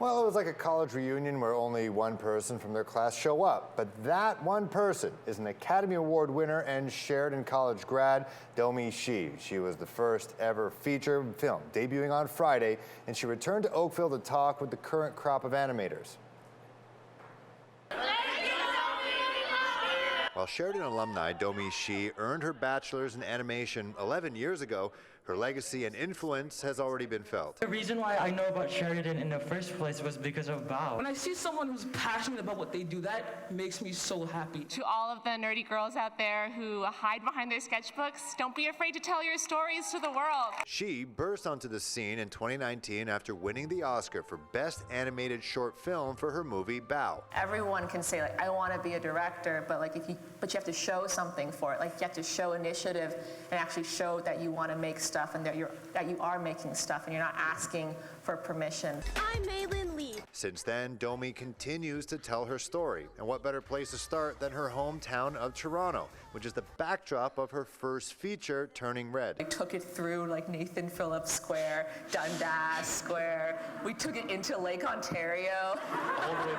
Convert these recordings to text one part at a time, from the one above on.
Well, it was like a college reunion where only one person from their class show up. But that one person is an Academy Award winner and Sheridan College grad, Domee She. She was the first ever feature film, debuting on Friday, and she returned to Oakville to talk with the current crop of animators. While Sheridan alumni Domee She earned her bachelor's in animation 11 years ago, her legacy and influence has already been felt. The reason why I know about Sheridan in the first place was because of Bao. When I see someone who's passionate about what they do, that makes me so happy. To all of the nerdy girls out there who hide behind their sketchbooks, don't be afraid to tell your stories to the world. She burst onto the scene in 2019 after winning the Oscar for Best Animated Short Film for her movie Bao. Everyone can say, like, I want to be a director, but you have to show something for it. Like, you have to show initiative and actually show that you want to make stuff and that you are making stuff and you're not asking for permission. I'm Maylin Lee. Since then, Domee continues to tell her story. And what better place to start than her hometown of Toronto, which is the backdrop of her first feature, Turning Red. I took it through like Nathan Phillips Square, Dundas Square. We took it into Lake Ontario.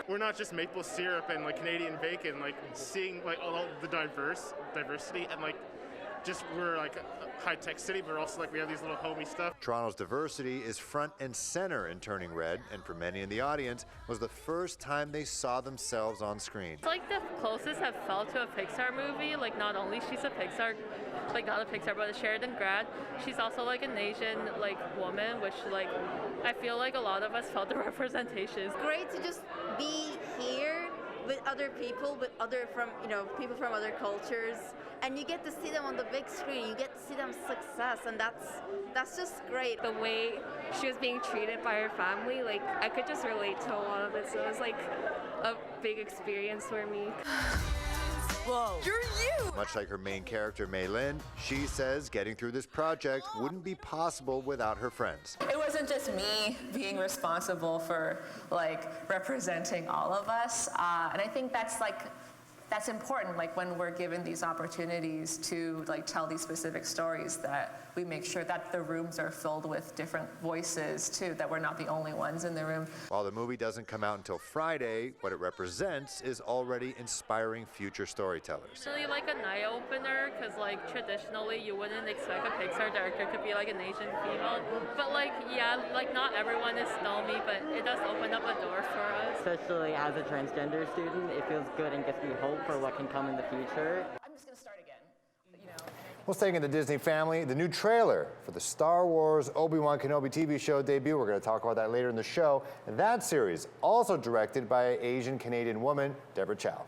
We're not just maple syrup and like Canadian bacon, like seeing like all the diversity and like just we're like a high-tech city, but also like we have these little homey stuff. Toronto's diversity is front and center in Turning Red, and for many in the audience, was the first time they saw themselves on screen. It's like the closest I've felt to a Pixar movie. Like, not only she's a Pixar, like not a Pixar, but a Sheridan grad, she's also like an Asian like woman, which like I feel like a lot of us felt the representation. It's great to just be here with other people, people from other cultures, and you get to see them on the big screen. You get to see them success, and that's just great. The way she was being treated by her family, like I could just relate to a lot of it. So it was like a big experience for me. Whoa, you're you! Much like her main character, Maylin, she says getting through this project wouldn't be possible without her friends. It wasn't just me being responsible for representing all of us, and I think that's important, like when we're given these opportunities to tell these specific stories, that we make sure that the rooms are filled with different voices too, that we're not the only ones in the room. While the movie doesn't come out until Friday, what it represents is already inspiring future storytellers. It's really like an eye-opener, because like traditionally you wouldn't expect a Pixar director to be like an Asian female, but not everyone is Domee, but it does open up a door for us. Especially as a transgender student, it feels good and gives me hope for what can come in the future. I'm just going to start again, Well, staying in the Disney family, the new trailer for the Star Wars Obi-Wan Kenobi TV show debut. We're going to talk about that later in the show. And that series also directed by Asian-Canadian woman, Deborah Chow.